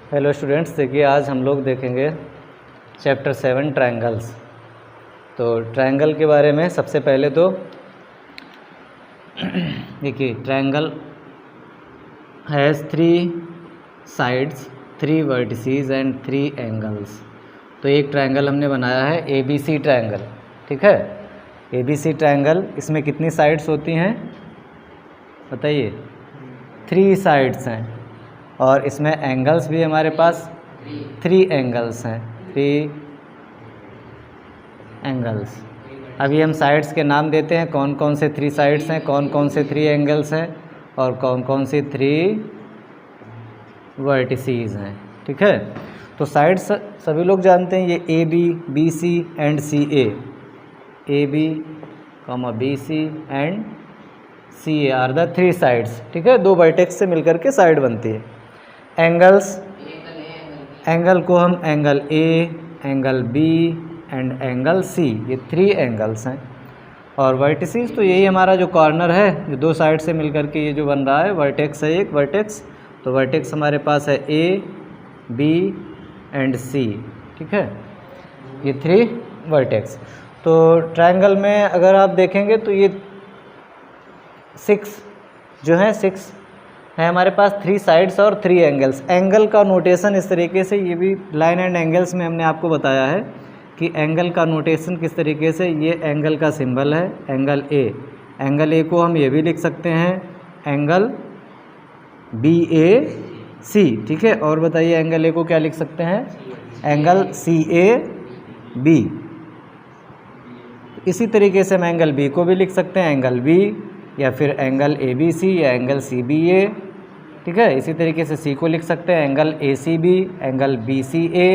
Hello students, देखिए आज हम लोग देखेंगे चैप्टर 7 ट्रायंगल्स। तो ट्रायंगल के बारे में सबसे पहले तो देखिए triangle has 3 sides, 3 vertices and 3 angles. तो एक ट्रायंगल हमने बनाया है ABC ट्रायंगल, ठीक है। ABC ट्रायंगल, इसमें कितनी साइड्स होती हैं बताइए? 3 साइड्स हैं और इसमें एंगल्स भी हमारे पास 3 एंगल्स हैं, 3 एंगल्स। अभी हम साइड्स के नाम देते हैं, कौन कौन से 3 साइड्स हैं, कौन कौन से 3 एंगल्स हैं और कौन कौन सी 3 वर्टिसेस हैं, ठीक है। तो साइड्स सभी लोग जानते हैं, ये AB, BC and CA, AB, BC and CA are the 3 sides, ठीक है। 2 वर्टेक्स से मिलकर के साइड बनती है। एंगल्स, एंगल को हम angle A, angle B and angle C, ये 3 एंगल्स हैं। और वर्टिसेस तो यही हमारा जो कॉर्नर है, जो 2 साइड से मिलकर के ये जो बन रहा है, वर्टेक्स है एक वर्टेक्स। तो वर्टेक्स हमारे पास है A, B एंड C, ठीक है। ये 3 वर्टेक्स। तो ट्रायंगल में अगर आप देखेंगे तो ये 6 जो है 6 है हमारे पास, 3 साइड्स और 3 एंगल्स। एंगल का नोटेशन इस तरीके से, ये भी लाइन एंड एंगल्स में हमने आपको बताया है कि एंगल का नोटेशन किस तरीके से। ये एंगल का सिंबल है एंगल A। एंगल A को हम ये भी लिख सकते हैं एंगल BAC, ठीक है। और बताइए एंगल A को क्या लिख सकते हैं? Angle CAB। इसी तरीके से हम एंगल B को भी लिख सकते हैं एंगल B, या फिर एंगल ABC या एंगल CBA, ठीक है। इसी तरीके से C को लिख सकते हैं एंगल ACB, एंगल BCA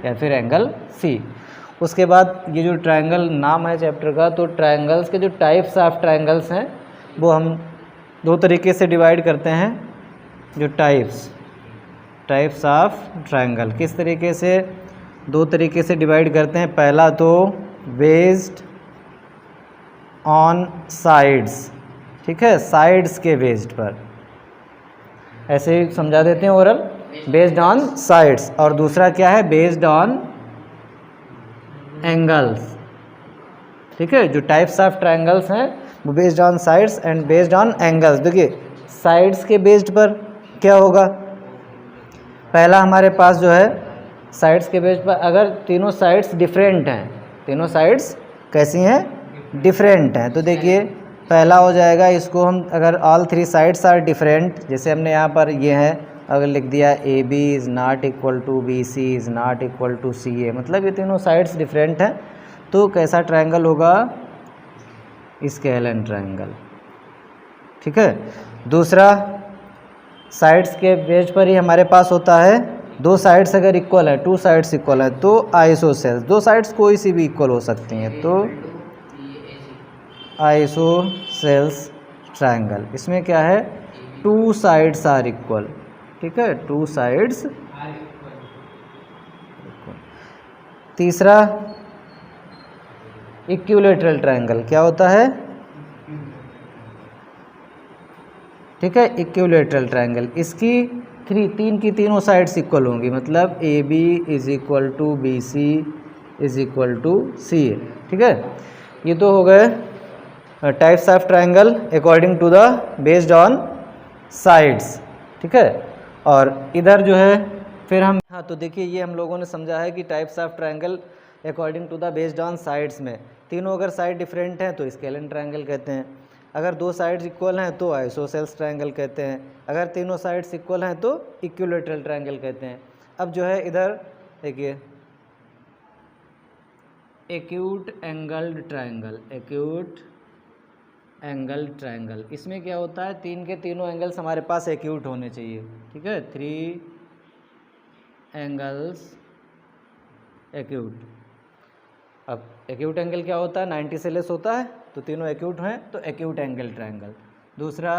या फिर एंगल C। उसके बाद ये जो ट्रायंगल नाम है चैप्टर का, तो ट्रायंगल्स के जो टाइप्स ऑफ ट्रायंगल्स हैं वो हम 2 तरीके से डिवाइड करते हैं। जो टाइप्स ऑफ ट्रायंगल किस तरीके से? 2 तरीके से डिवाइड करते हैं। पहला तो बेस्ड ऑन साइड्स, ठीक है, साइड्स के बेस्ड पर, ऐसे ही समझा देते हैं ओरल, बेस्ड ऑन साइड्स। और दूसरा क्या है? बेस्ड ऑन एंगल्स, ठीक है। जो टाइप्स ऑफ ट्रायंगल्स हैं वो based on sides and based on angles. देखिए साइड्स के बेस्ड पर क्या होगा? पहला हमारे पास जो है साइड्स के बेस्ड पर, अगर तीनों साइड्स डिफरेंट हैं, तीनों साइड्स कैसी हैं? डिफरेंट हैं। तो देखिए पहला हो जाएगा, इसको हम अगर ऑल 3 साइड्स आर डिफरेंट, जैसे हमने यहाँ पर ये है अगर लिख दिया AB is not equal to BC is not equal to CA, मतलब ये तीनों साइड्स डिफरेंट हैं। तो कैसा ट्रायंगल होगा? स्केलन ट्रायंगल, ठीक है। दूसरा, साइड्स के बेस पर ही हमारे पास होता है, 2 साइड्स अगर इक्वल है, 2 साइड्स इक्वल है तो आइसोसेल्स। 2 साइड्स कोई सी भी इक्वल हो सकती हैं, तो आइसोसेल्स ट्रायंगल। इसमें क्या है? 2 साइड्स आर इक्वल, ठीक है, 2 साइड्स। तीसरा इक्विलैटरल ट्रायंगल, क्या होता है? ठीक है, इक्विलैटरल ट्रायंगल। इसकी 3 की तीनों साइड्स इक्वल होंगी, मतलब AB is equal to BC is equal to CA, ठीक है। ये तो हो गए types of triangle according to the based on sides, ठीक है। और इधर जो है फिर हम, हाँ तो देखिए ये हम लोगों ने समझा है कि types of triangle according to the based on sides में, तीनों अगर साइड डिफरेंट हैं तो स्केलन ट्रायंगल कहते हैं, अगर 2 साइड्स इक्वल हैं तो आइसोसेल्स ट्रायंगल कहते हैं, अगर तीनों साइड्स इक्वल हैं तो इक्विलैटरल ट्रायंगल कहते हैं। अब जो है इधर देखिए acute angled triangle, acute angle triangle, इसमें क्या होता है? 3 के तीनों एंगल्स हमारे पास एक्यूट होने चाहिए, ठीक है, 3 एंगल्स एक्यूट। अब एक्यूट एंगल क्या होता है? 90 से लेस होता है, तो तीनों एक्यूट हैं तो एक्यूट एंगल ट्रायंगल। दूसरा,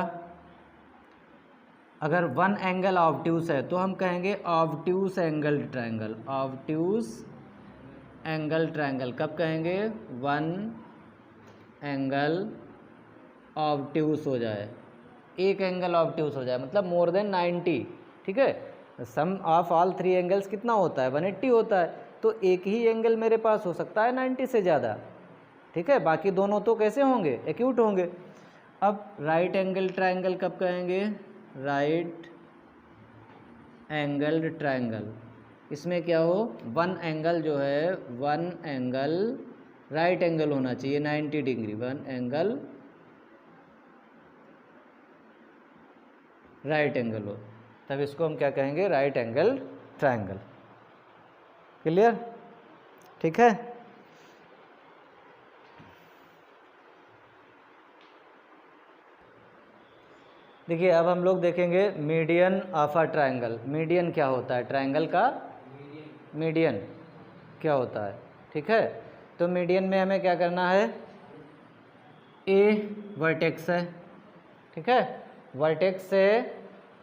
अगर 1 एंगल ऑब्ट्यूस है तो हम कहेंगे obtuse angle triangle, obtuse angle triangle. कब कहेंगे? 1 एंगल ऑब्ट्यूस हो जाए, एक एंगल ऑब्ट्यूस हो जाए, मतलब मोर देन 90, ठीक है। Sum of all three angles कितना होता है 180 होता है, तो एक ही एंगल मेरे पास हो सकता है 90 से ज़्यादा, ठीक है, बाकी दोनों तो कैसे होंगे, एक्यूट होंगे। अब राइट एंगल ट्रायंगल कब कहेंगे, राइट एंगल्ड ट्रायंगल, इसमें क्या हो, वन एंगल जो है, वन एंगल राइट एंगल होना चाहिए 90 degree, one angle right angle हो, तब इसको हम क्या कहेंगे, राइट एंगल ट्रायंगल। क्लियर, ठीक है। देखिए अब हम लोग देखेंगे median of a triangle. Median क्या होता है, ट्रायंगल का मीडियन क्या होता है, ठीक है। तो मीडियन में हमें क्या करना है, ए वर्टेक्स है, ठीक है, वर्टेक्स से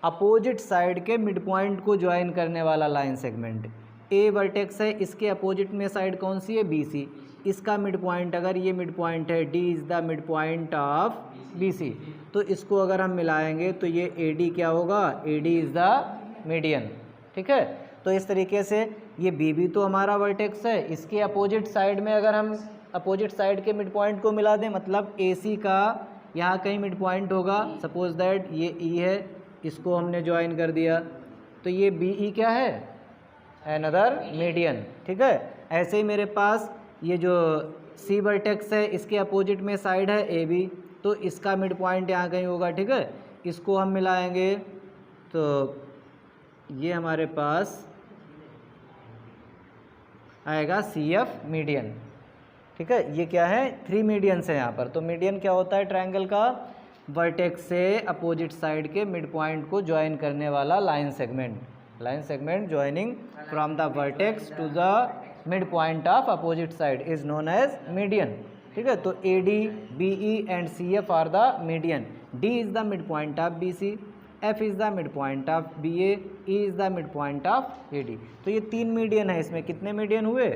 अपोजिट साइड के मिड पॉइंट को ज्वाइन करने वाला लाइन सेगमेंट ए वर्टेक्स है, इसके अपोजिट में साइड कौन सी है, बी सी, इसका मिड पॉइंट अगर ये मिड पॉइंट है, D is the mid point of B C, तो इसको अगर हम मिलाएंगे तो ये ए डी क्या होगा, A D is the median, ठीक है। तो इस तरीके से ये बी भी तो हमारा वर्टेक्स है, इसके अपोजिट साइड में अगर हम अपोजिट साइड के मिड पॉइंट को मिला दें, मतलब ए सी का यहाँ कहीं मिड पॉइंट होगा, सपोज दैट ये ई है, इसको हमने ज्वाइन कर दिया, तो ये बी ई क्या है, अनदर मीडियन, ठीक है। ऐसे ही मेरे पास ये जो सी वर्टेक्स है, इसके अपोजिट में साइड है ए बी, तो इसका मिड पॉइंट यहाँ कहीं होगा, ठीक है, इसको हम मिलाएंगे तो ये हमारे पास आएगा सी एफ मीडियन, ठीक है। ये क्या है, थ्री मीडियंस है यहाँ पर। तो मीडियन क्या होता है, ट्रायंगल का वर्टेक्स से अपोजिट साइड के मिड पॉइंट को ज्वाइन करने वाला line segment, line segment joining from the vertex to the mid point of opposite side is known as median, ठीक है। तो A D, B E and C F are the median, D is the mid point of B C, F is the mid point of B A, E is the mid point of A D. तो ये तीन median है, इसमें कितने median हुए,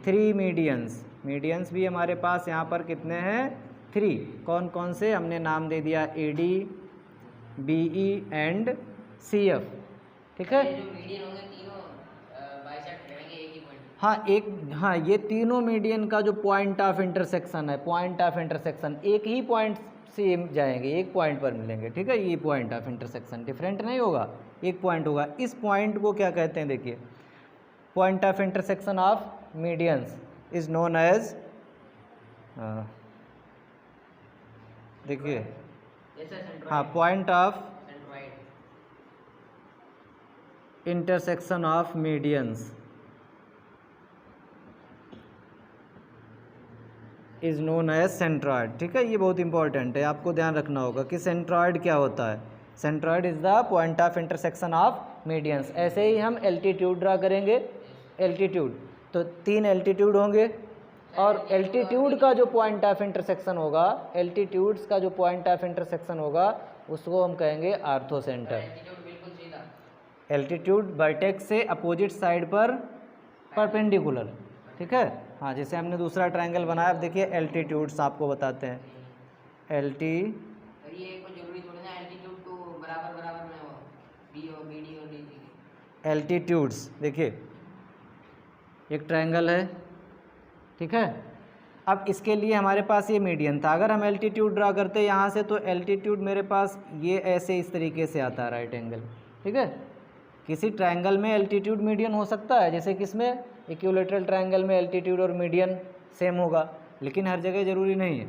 three medians. Medians भी हमारे पास यहाँ पर कितने हैं, थ्री। कौन कौन से, हमने नाम दे दिया A D, B E and C F, ठीक है। जो मीडियन होंगे तीनों बाइसेक्ट रहेंगे एक ही पॉइंट, हाँ एक, हाँ ये तीनों मीडियन का जो पॉइंट ऑफ इंटरसेक्शन है, पॉइंट ऑफ इंटरसेक्शन एक ही पॉइंट से जाएंगे, एक पॉइंट पर मिलेंगे, ठीक है। ये पॉइंट ऑफ इंटरसेक्शन डिफरेंट नहीं होगा, एक पॉइंट होगा। इस पॉइंट को क्या कहते हैं, देखिए point of intersection of medians is known as, देखिए हाँ, point of intersection of medians is known as centroid, ठीक है। ये बहुत इंपॉर्टेंट है, आपको ध्यान रखना होगा कि सेंट्रॉयड क्या होता है। Centroid is the point of intersection of medians. ऐसे ही हम एल्टीट्यूड ड्रा करेंगे, एल्टीट्यूड, तो तीन एल्टीट्यूड होंगे, और एल्टीट्यूड का जो पॉइंट ऑफ इंटरसेक्शन होगा, एल्टीट्यूड्स का जो पॉइंट ऑफ इंटरसेक्शन होगा उसको हम कहेंगे आर्थो सेंटर। एल्टीट्यूड वर्टेक्स से अपोजिट साइड पर परपेंडिकुलर, ठीक है। हाँ, जैसे हमने दूसरा ट्रायंगल बनाया, अब देखिए एल्टीट्यूड्स आपको बताते हैं। एल्टी, ये कोई जरूरी थोड़ी ना एल्टीट्यूड को बराबर बराबर में हो, बी और बी डी और डी सी। एल्टीट्यूड्स देखिए एक ट्रायंगल है, ठीक है। अब इसके लिए हमारे पास ये मीडियन था, अगर हम एल्टीट्यूड ड्रा करते यहाँ से, तो एल्टीट्यूड मेरे पास ये ऐसे इस तरीके से आता है, राइट एंगल, ठीक है। किसी ट्रायंगल में एल्टीट्यूड मीडियन हो सकता है, जैसे किसमें, इक्विलैटरल ट्रायंगल में एल्टीट्यूड और मीडियन सेम होगा, लेकिन हर जगह ज़रूरी नहीं है।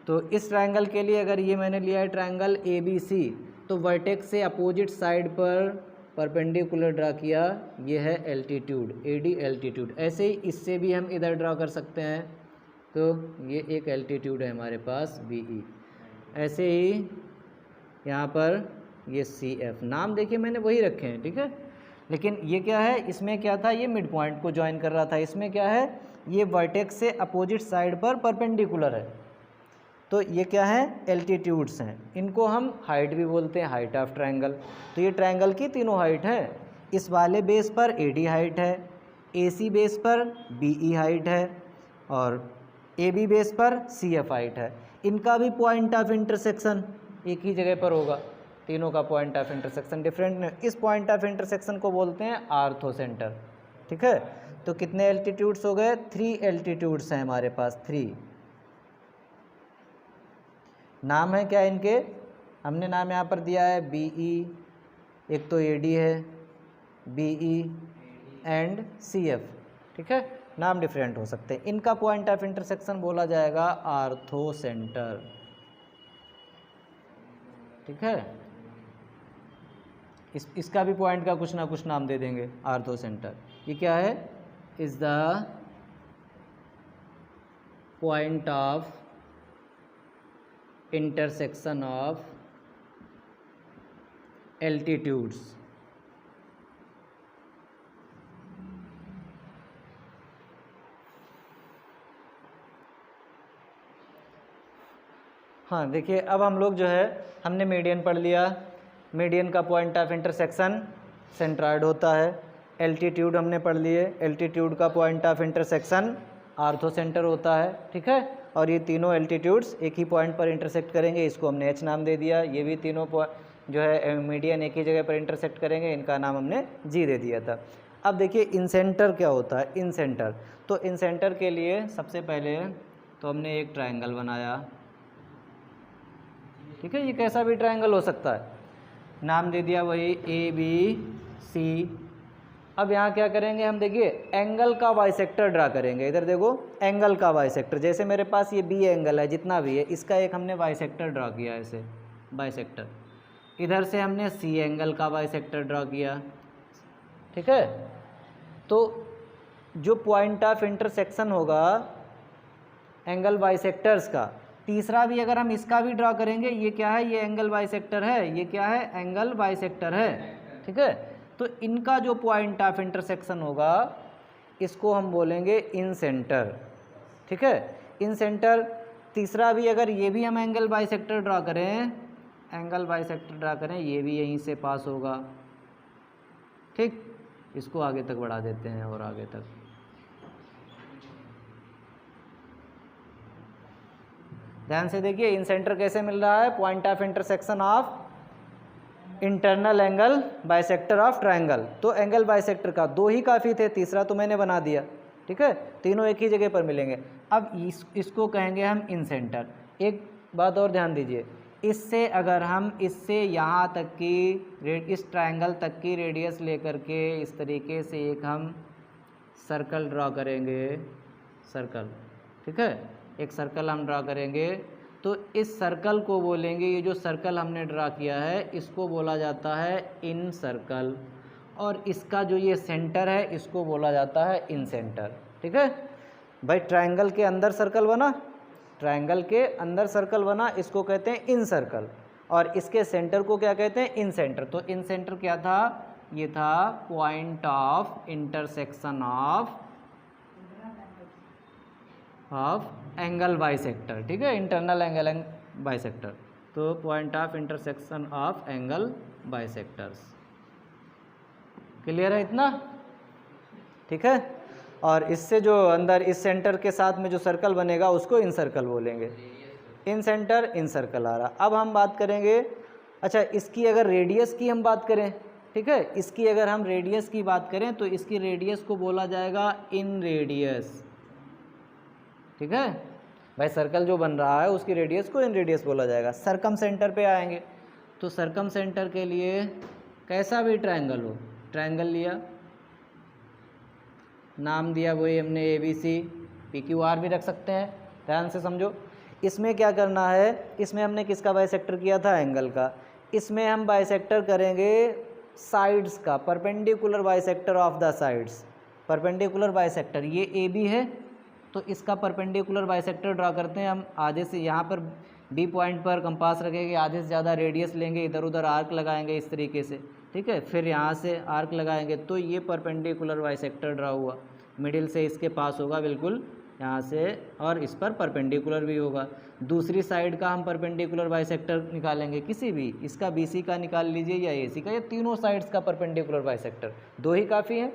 तो इस ट्रायंगल के लिए अगर ये मैंने लिया है ट्रायंगल ए बी सी, तो वर्टेक्स से अपोजिट साइड पर परपेंडिकुलर ड्रा किया, ये है एल्टीट्यूड, ए डी एल्टीट्यूड। ऐसे ही इससे भी हम इधर ड्रा कर सकते हैं, तो ये एक एल्टीट्यूड है हमारे पास बी ई। ऐसे ही यहाँ पर ये सी एफ, नाम देखिए मैंने वही रखे हैं, ठीक है। लेकिन ये क्या है, इसमें क्या था, ये मिड पॉइंट को ज्वाइन कर रहा था, इसमें क्या है, ये वर्टेक्स से अपोजिट साइड पर परपेंडिकुलर है, तो ये क्या है, एल्टीट्यूड्स हैं। इनको हम हाइट भी बोलते हैं, हाइट ऑफ ट्रायंगल। तो ये ट्रायंगल की तीनों हाइट है, इस वाले बेस पर ए डी हाइट है, ए सी बेस पर बी ई हाइट है, और ए बी बेस पर सी एफ हाइट है। इनका भी पॉइंट ऑफ इंटरसेक्शन एक ही जगह पर होगा, तीनों का पॉइंट ऑफ इंटरसेक्शन डिफरेंट है। इस पॉइंट ऑफ इंटरसेक्शन को बोलते हैं आर्थो सेंटर। ठीक है, तो कितने एल्टीट्यूड्स हो गए? 3 एल्टीट्यूड्स हैं हमारे पास, 3। नाम है क्या इनके? हमने नाम यहाँ पर दिया है BE, एक तो AD है, BE एंड CF। ठीक है, नाम डिफरेंट हो सकते हैं। इनका पॉइंट ऑफ इंटरसेक्शन बोला जाएगा आर्थो सेंटर। ठीक है, इसका भी पॉइंट का कुछ ना कुछ नाम दे देंगे, आर्थो सेंटर। ये क्या है? Is the point of intersection of altitudes. हाँ देखिए, अब हम लोग जो है हमने मीडियन पढ़ लिया। मीडियन का पॉइंट ऑफ इंटरसेक्शन सेंट्रॉइड होता है। एल्टीट्यूड हमने पढ़ लिए, एल्टीट्यूड का point of intersection ortho centre होता है। ठीक है, और ये तीनों एल्टीट्यूड्स एक ही पॉइंट पर इंटरसेक्ट करेंगे, इसको हमने H नाम दे दिया। ये भी तीनों जो है मीडियन एक ही जगह पर इंटरसेक्ट करेंगे, इनका नाम हमने G दे दिया था। अब देखिए इन सेंटर क्या होता है? इन सेंटर, तो इन सेंटर के लिए सबसे पहले तो हमने एक ट्रायंगल बनाया। ठीक है, ये कैसा भी ट्रायंगल हो सकता है, नाम दे दिया वही ABC। अब यहाँ क्या करेंगे हम? देखिए एंगल का बाइसेक्टर ड्रा करेंगे। इधर देखो, एंगल का बाइसेक्टर, जैसे मेरे पास ये B एंगल है, जितना भी है इसका एक हमने बाइसेक्टर ड्रा किया, ऐसे बाइसेक्टर। इधर से हमने C एंगल का बाइसेक्टर ड्रा किया। ठीक है, तो जो पॉइंट ऑफ इंटरसेक्शन होगा एंगल बाइसेक्टर्स का, तीसरा भी अगर हम इसका भी ड्रा करेंगे, ये क्या है? ये एंगल बाइसेक्टर है। ये क्या है? एंगल बाइसेक्टर है। ठीक है, तो इनका जो पॉइंट ऑफ इंटरसेक्शन होगा इसको हम बोलेंगे इन सेंटर। ठीक है, इन सेंटर। तीसरा भी अगर ये भी हम एंगल बाइसेक्टर ड्रा करें, एंगल बाइसेक्टर ड्रा करें, ये भी यहीं से पास होगा। ठीक, इसको आगे तक बढ़ा देते हैं और आगे तक। ध्यान से देखिए, इन सेंटर कैसे मिल रहा है? Point of intersection of internal angle bisector of triangle. तो एंगल बाइसेक्टर का 2 ही काफ़ी थे, तीसरा तो मैंने बना दिया। ठीक है, तीनों एक ही जगह पर मिलेंगे। अब इसको कहेंगे हम इन सेंटर। एक बात और ध्यान दीजिए, इससे अगर हम इससे यहाँ तक की इस ट्रायंगल तक की रेडियस लेकर के इस तरीके से एक हम सर्कल ड्रा करेंगे, सर्कल। ठीक है, एक सर्कल हम ड्रा करेंगे, तो इस सर्कल को बोलेंगे, ये जो सर्कल हमने ड्रा किया है इसको बोला जाता है इन सर्कल, और इसका जो ये सेंटर है इसको बोला जाता है इन सेंटर। ठीक है भाई, ट्रायंगल के अंदर सर्कल बना, ट्रायंगल के अंदर सर्कल बना, इसको कहते हैं इन सर्कल, और इसके सेंटर को क्या कहते हैं? इन सेंटर। तो इन सेंटर क्या था? ये था point of intersection of angle bisector. ठीक है, इंटरनल एंगल बाइसेक्टर, तो point of intersection of angle bisectors. Clear है इतना? ठीक है, और इससे जो अंदर इस सेंटर के साथ में जो सर्कल बनेगा उसको इन सर्कल बोलेंगे। इन सेंटर इन सर्कल आ रहा। अब हम बात करेंगे, अच्छा इसकी अगर रेडियस की हम बात करें, ठीक है, इसकी अगर हम रेडियस की बात करें तो इसकी रेडियस को बोला जाएगा इन रेडियस। ठीक है भाई, सर्कल जो बन रहा है उसकी रेडियस को इन रेडियस बोला जाएगा। सरकम सेंटर पे आएंगे, तो सरकम सेंटर के लिए कैसा भी ट्रायंगल हो, ट्रायंगल लिया, नाम दिया वही हमने ABC, PQR भी रख सकते हैं। ध्यान से समझो, इसमें क्या करना है? इसमें हमने किसका बाइसेक्टर किया था? एंगल का। इसमें हम बाइसेक्टर करेंगे साइड्स का, perpendicular bisector of the sides, perpendicular bisector. ये AB है, तो इसका परपेंडिकुलर बाइसेक्टर ड्रा करते हैं हम। आधे से यहाँ पर B पॉइंट पर कंपास रखेंगे, आधे से ज़्यादा रेडियस लेंगे, इधर उधर आर्क लगाएंगे इस तरीके से। ठीक है, फिर यहाँ से आर्क लगाएंगे, तो ये परपेंडिकुलर बाइसेक्टर ड्रा हुआ। मिडिल से इसके पास होगा बिल्कुल यहाँ से, और इस पर परपेंडिकुलर भी होगा। दूसरी साइड का हम परपेंडिकुलर बाइसेक्टर निकालेंगे, किसी भी, इसका BC का निकाल लीजिए या AC का, ये तीनों साइड्स का परपेंडिकुलर बाइसेक्टर, 2 ही काफ़ी है।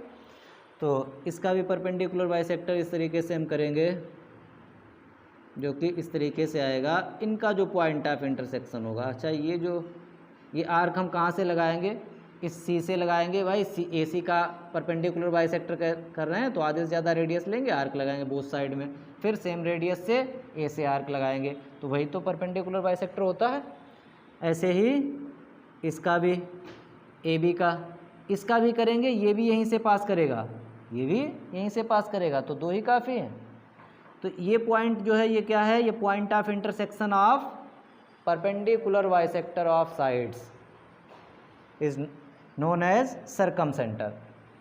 तो इसका भी परपेंडिकुलर बाइसेक्टर इस तरीके से हम करेंगे, जो कि इस तरीके से आएगा। इनका जो पॉइंट ऑफ इंटरसेक्शन होगा, अच्छा ये जो ये आर्क हम कहाँ से लगाएंगे, इस सी से लगाएंगे भाई। ए सी का परपेंडिकुलर बाइसेक्टर कर रहे हैं तो आधे से ज़्यादा रेडियस लेंगे, आर्क लगाएंगे बोथ साइड में, फिर सेम रेडियस से ए से आर्क लगाएंगे, तो वही तो परपेंडिकुलर बाइसेक्टर होता है। ऐसे ही इसका भी ए बी का, इसका भी करेंगे, ये भी यहीं से पास करेगा, ये भी यहीं से पास करेगा, तो दो ही काफ़ी हैं। तो ये पॉइंट जो है ये क्या है, ये point of intersection of perpendicular bisector of sides is known as circumcentre.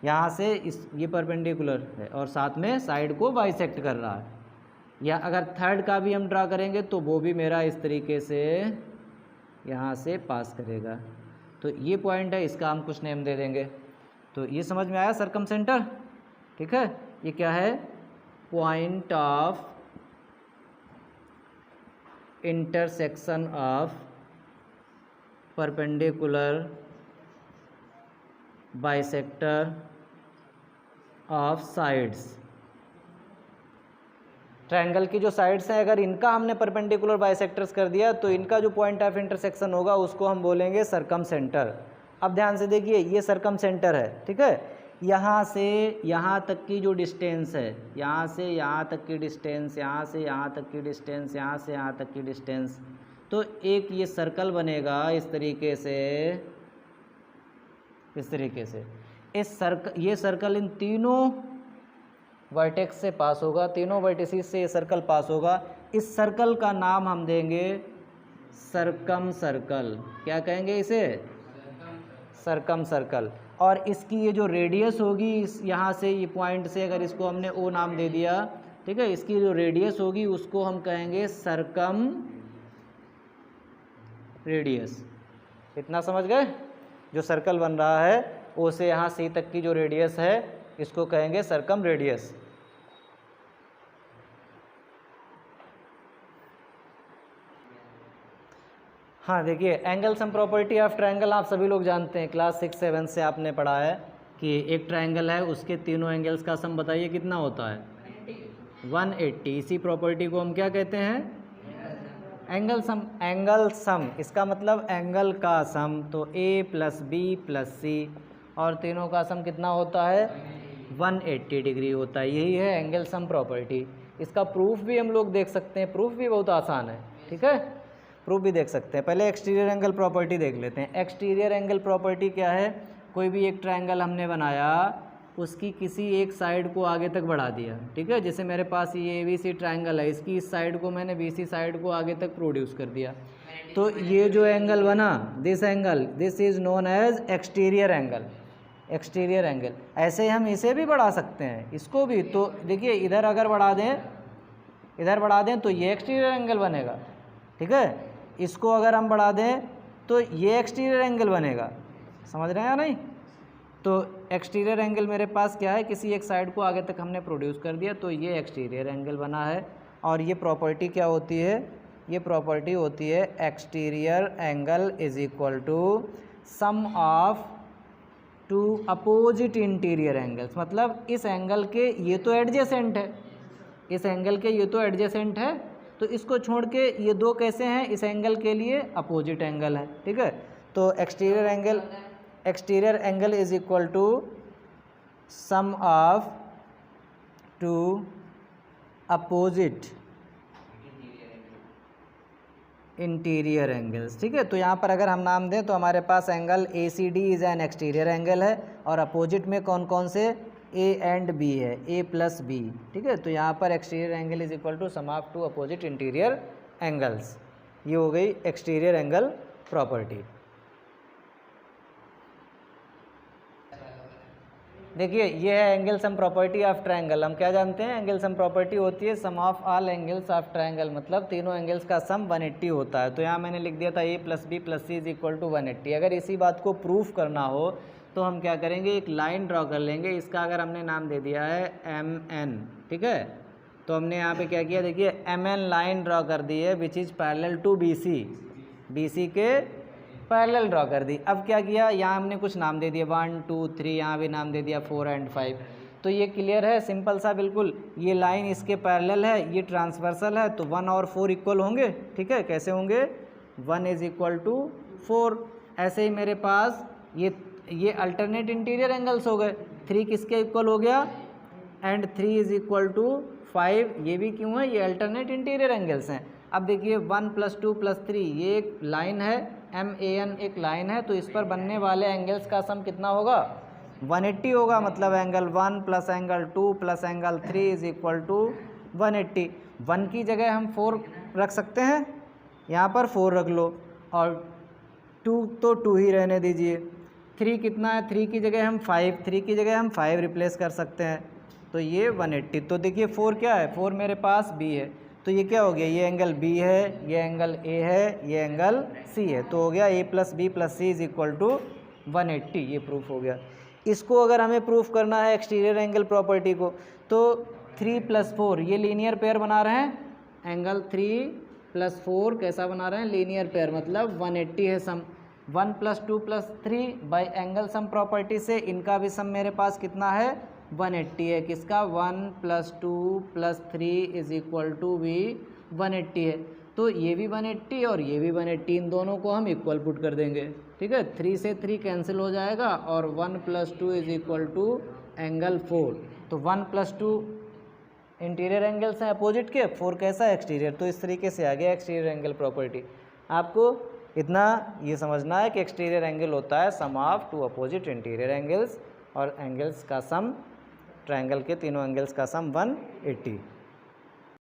यहाँ से इस ये परपेंडिकुलर है और साथ में साइड को बाइसेक्ट कर रहा है। या अगर थर्ड का भी हम ड्रा करेंगे तो वो भी मेरा इस तरीके से यहाँ से पास करेगा। तो ये पॉइंट है, इसका हम कुछ नेम दे देंगे। तो ये समझ में आया सर्कम सेंटर, ठीक है। ये क्या है, point of intersection of perpendicular bisector of sides. Triangle की जो साइड्स हैं अगर इनका हमने परपेंडिकुलर बाइसेक्टर्स कर दिया तो इनका जो पॉइंट ऑफ इंटरसेक्शन होगा उसको हम बोलेंगे सर्कम सेंटर। अब ध्यान से देखिए, ये सर्कम सेंटर है, ठीक है। यहाँ से यहाँ तक की जो डिस्टेंस है, यहाँ से यहाँ तक की डिस्टेंस, यहाँ से यहाँ तक की डिस्टेंस, यहाँ से यहाँ तक की डिस्टेंस, तो एक ये सर्कल बनेगा इस तरीके से, इस तरीके से। ये सर्कल इन तीनों वर्टेक्स से पास होगा, तीनों वर्टिसेस से ये सर्कल पास होगा। इस सर्कल का नाम हम देंगे सर्कम सर्कल। क्या कहेंगे इसे, सर्कम सर्कल। और इसकी ये जो रेडियस होगी इस यहाँ से ये पॉइंट से, अगर इसको हमने ओ नाम दे दिया, ठीक है, इसकी जो रेडियस होगी उसको हम कहेंगे सर्कम रेडियस। इतना समझ गए। जो सर्कल बन रहा है ओ से यहाँ सी तक की जो रेडियस है इसको कहेंगे सर्कम रेडियस। हाँ देखिए, angle sum property of triangle आप सभी लोग जानते हैं, क्लास 6-7 से आपने पढ़ा है कि एक ट्रायंगल है उसके तीनों एंगल्स का सम बताइए कितना होता है, 180। इसी प्रॉपर्टी को हम क्या कहते हैं, एंगल सम। एंगल सम इसका मतलब एंगल का सम, तो ए प्लस बी प्लस सी और तीनों का सम कितना होता है, 180 डिग्री होता है। यही है एंगल सम प्रॉपर्टी। इसका प्रूफ भी हम लोग देख सकते हैं, प्रूफ भी बहुत आसान है, ठीक है, प्रूफ भी देख सकते हैं। पहले एक्सटीरियर एंगल प्रॉपर्टी देख लेते हैं। एक्सटीरियर एंगल प्रॉपर्टी क्या है, कोई भी एक ट्रायंगल हमने बनाया, उसकी किसी एक साइड को आगे तक बढ़ा दिया, ठीक है। जैसे मेरे पास ये ABC ट्रायंगल है, इसकी इस साइड को मैंने BC साइड को आगे तक प्रोड्यूस कर दिया, तो ये जो एंगल बना, this angle, this is known as exterior angle. Exterior angle. ऐसे हम इसे भी बढ़ा सकते हैं, इसको भी। तो देखिए इधर अगर बढ़ा दें, इधर बढ़ा दें तो ये एक्सटीरियर एंगल बनेगा, ठीक है। इसको अगर हम बढ़ा दें तो ये एक्सटीरियर एंगल बनेगा। समझ रहे हैं या नहीं। तो एक्सटीरियर एंगल मेरे पास क्या है, किसी एक साइड को आगे तक हमने प्रोड्यूस कर दिया, तो ये एक्सटीरियर एंगल बना है। और ये प्रॉपर्टी क्या होती है, ये प्रॉपर्टी होती है exterior angle is equal to sum of two opposite interior angles. मतलब इस एंगल के ये तो एडजेसेंट है, इस एंगल के ये तो एडजेसेंट है, तो इसको छोड़ के ये दो कैसे हैं, इस एंगल के लिए अपोजिट एंगल है, ठीक है। तो exterior angle is equal to sum of two opposite interior angles, ठीक है। तो यहाँ पर अगर हम नाम दें तो हमारे पास angle ACD is an exterior angle है, और अपोजिट में कौन कौन से, A एंड B है, A प्लस B, ठीक है। तो यहाँ पर exterior angle is equal to sum of two opposite interior angles. ये हो गई एक्सटीरियर एंगल प्रॉपर्टी। देखिए ये है angle sum property of triangle. हम क्या जानते हैं, एंगल सम प्रॉपर्टी होती है sum of all angles of triangle, मतलब तीनों एंगल्स का सम 180 होता है। तो यहाँ मैंने लिख दिया था A plus B plus C is equal to 180। अगर इसी बात को प्रूफ करना हो तो हम क्या करेंगे, एक लाइन ड्रॉ कर लेंगे। इसका अगर हमने नाम दे दिया है MN, ठीक है। तो हमने यहाँ पे क्या किया, देखिए MN लाइन ड्रॉ कर दी है which is parallel to BC के पैरेलल ड्रॉ कर दी। अब क्या किया, यहाँ हमने कुछ नाम दे दिया 1 2 3, यहाँ भी नाम दे दिया 4 एंड 5। तो ये क्लियर है, सिंपल सा बिल्कुल। ये लाइन इसके पैरेलल है, ये ट्रांसवर्सल है, तो 1 और 4 इक्वल होंगे, ठीक है। कैसे होंगे, 1 इज इक्वल टू 4, ऐसे ही मेरे पास ये अल्टरनेट इंटीरियर एंगल्स हो गए। 3 किसके इक्वल हो गया, एंड 3 इज इक्वल टू 5, ये भी क्यों है, ये अल्टरनेट इंटीरियर एंगल्स हैं। अब देखिए 1 + 2 + 3 ये एक लाइन है, MAN एक लाइन है, तो इस पर बनने वाले एंगल्स का सम कितना होगा, 180 होगा। मतलब angle 1 + angle 2 + angle 3 is equal to 180। 1 की जगह हम 4 रख सकते हैं, यहाँ पर 4 रख लो, और 2 तो 2 ही रहने दीजिए। 3 कितना है, 3 की जगह हम 5, 3 की जगह हम 5 रिप्लेस कर सकते हैं, तो ये 180। तो देखिए 4 क्या है, 4 मेरे पास B है, तो ये क्या हो गया, ये एंगल B है, ये एंगल A है, ये एंगल C है, तो हो गया A + B + C is equal to 180। ये प्रूफ हो गया। इसको अगर हमें प्रूफ करना है एक्सटीरियर एंगल प्रॉपर्टी को, तो 3 + 4 ये लीनियर पेयर बना रहे हैं, एंगल 3 + 4 कैसा बना रहे हैं, लीनियर पेयर, मतलब 180 है सम। 1 + 2 + 3 बाय एंगल सम प्रॉपर्टी से इनका भी सम मेरे पास कितना है, 180 है। किसका, 1 + 2 + 3 इज इक्वल टू भी 180 है। तो ये भी 180 और ये भी 180, इन दोनों को हम इक्वल पुट कर देंगे, ठीक है। 3 से 3 कैंसिल हो जाएगा, और 1 + 2 इज इक्वल टू एंगल 4। तो 1 + 2 इंटीरियर एंगल्स हैं अपोजिट के, 4 कैसा है, एक्सटीरियर। तो इस तरीके से आ गया एक्सटीरियर एंगल प्रॉपर्टी। आपको इतना ये समझना है कि एक्सटीरियर एंगल होता है sum of 2 opposite interior angles, और एंगल्स का सम, ट्रायंगल के तीनों एंगल्स का सम 180।